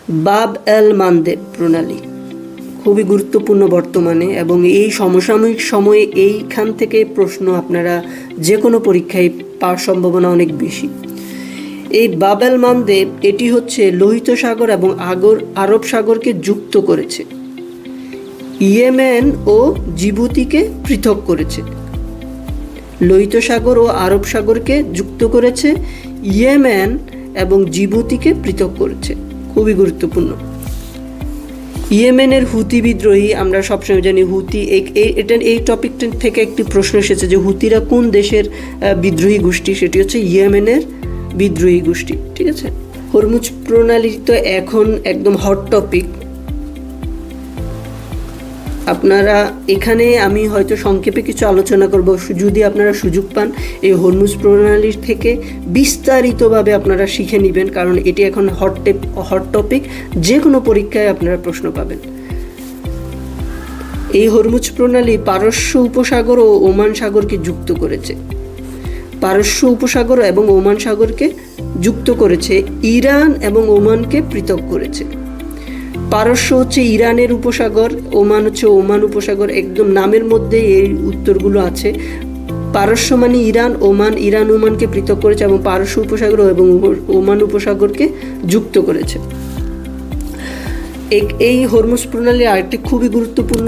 বাব এল মানদেব প্রণালী খুবই গুরুত্বপূর্ণ বর্তমানে, এবং এই সমসাময়িক সময়ে এইখান থেকে প্রশ্ন আপনারা যে কোনো পরীক্ষায় পাওয়ার সম্ভাবনা অনেক বেশি। এই বাব এল মানদেব এটি হচ্ছে লোহিত সাগর এবং আরব সাগরকে যুক্ত করেছে, ইয়েমেন ও জিবুতিকে পৃথক করেছে। লোহিত সাগর ও আরব সাগরকে যুক্ত করেছে, ইয়েমেন এবং জিবুতিকে পৃথক করেছে। খুবই গুরুত্বপূর্ণ। ইয়েমেনের হুতি বিদ্রোহী, আমরা সবসময় জানি হুতি, এই টপিকটা থেকে একটি প্রশ্ন এসেছে যে হুতিরা কোন দেশের বিদ্রোহী গোষ্ঠী, সেটি হচ্ছে ইয়েমেনের বিদ্রোহী গোষ্ঠী। ঠিক আছে। হরমুজ প্রণালী তো এখন একদম হট টপিক। আপনারা এখানে আমি হয়তো সংক্ষেপে কিছু আলোচনা করব, যদি আপনারা সুযোগ পান এই হরমুজ প্রণালীর থেকে বিস্তারিতভাবে আপনারা শিখে নেবেন, কারণ এটি এখন হট টপিক, যে কোনো পরীক্ষায় আপনারা প্রশ্ন পাবেন। এই হরমুজ প্রণালী পারস্য উপসাগর ও ওমান সাগরকে যুক্ত করেছে। পারস্য উপসাগর এবং ওমান সাগরকে যুক্ত করেছে, ইরান এবং ওমানকে পৃথক করেছে। পারস্য হচ্ছে ইরানের উপসাগর, ওমান হচ্ছে ওমান উপসাগর, একদম নামের মধ্যে এই উত্তরগুলো আছে। পারস্য মানে ইরান, ইরান ওমানকে পৃথক করেছে এবং পারস্য উপসাগর এবং ওমান উপসাগরকে যুক্ত করেছে। এই হরমুজ প্রণালীর আরেকটি খুবই গুরুত্বপূর্ণ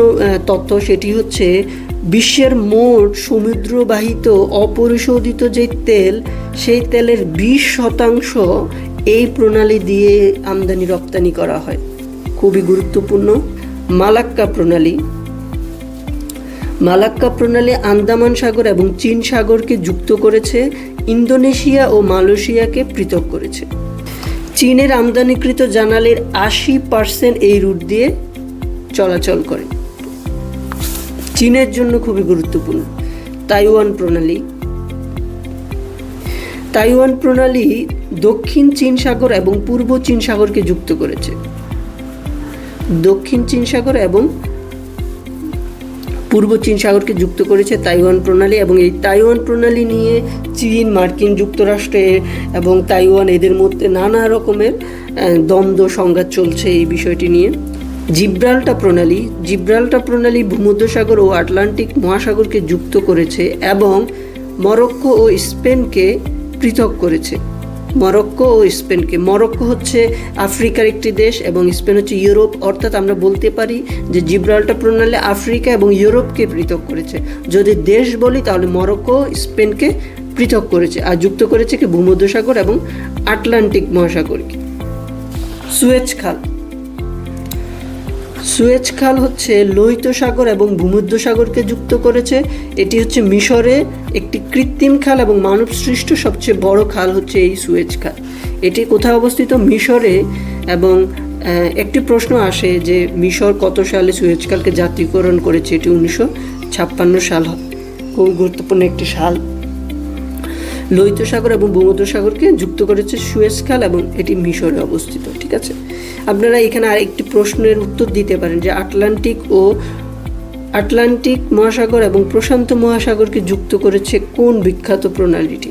তথ্য, সেটি হচ্ছে বিশ্বের মোট সমুদ্রবাহিত অপরিশোধিত যে তেল, সেই তেলের 20% এই প্রণালী দিয়ে আমদানি রপ্তানি করা হয়। খুবই গুরুত্বপূর্ণ। মালাক্কা প্রণালী আন্দামান সাগর এবং চীন সাগরকে যুক্ত করেছে, ইন্দোনেশিয়া ও মালয়েশিয়াকে পৃথক করেছে। চীনের আমদানিকৃত জ্বালানির 80% এই রুট দিয়ে চলাচল করে। চীনের জন্য খুবই গুরুত্বপূর্ণ। তাইওয়ান প্রণালী দক্ষিণ চীন সাগর এবং পূর্ব চীন সাগরকে যুক্ত করেছে। দক্ষিণ চীন সাগর এবং পূর্ব চীন সাগরকে যুক্ত করেছে তাইওয়ান প্রণালী, এবং এই তাইওয়ান প্রণালী নিয়ে চীন, মার্কিন যুক্তরাষ্ট্র এবং তাইওয়ান এদের মধ্যে নানা রকমের দ্বন্দ্ব সংঘাত চলছে এই বিষয়টি নিয়ে। জিব্রাল্টার প্রণালী ভূমধ্যসাগর ও আটলান্টিক মহাসাগরকে যুক্ত করেছে এবং মরক্কো ও স্পেনকে পৃথক করেছে। মরক্কো হচ্ছে আফ্রিকার একটি দেশ এবং স্পেন হচ্ছে ইউরোপ, অর্থাৎ আমরা বলতে পারি যে জিব্রাল্টার প্রণালী আফ্রিকা এবং ইউরোপকে পৃথক করেছে। যদি দেশ বলি তাহলে মরক্কো স্পেনকে পৃথক করেছে, আর যুক্ত করেছে কি ভূমধ্যসাগর এবং আটলান্টিক মহাসাগরকে। সুয়েজ খাল হচ্ছে লোহিত সাগর এবং ভূমধ্যসাগরকে যুক্ত করেছে। এটি হচ্ছে মিশরে একটি কৃত্রিম খাল এবং মানব সৃষ্ট সবচেয়ে বড় খাল হচ্ছে এই সুয়েজ খাল। এটি কোথায় অবস্থিত? মিশরে। এবং একটি প্রশ্ন আসে যে মিশর কত সালে সুয়েজ খালকে জাতীয়করণ করেছে? এটি 1956 সাল, খুব গুরুত্বপূর্ণ একটি সাল। লোহিত সাগর এবং ভূমধ্যসাগরকে যুক্ত করেছে সুয়েজ খাল এবং এটি মিশরে অবস্থিত। ঠিক আছে। আপনারা এখানে আরেকটি প্রশ্নের উত্তর দিতে পারেন যে আটলান্টিক মহাসাগর এবং প্রশান্ত মহাসাগরকে যুক্ত করেছে কোন বিখ্যাত প্রণালীটি?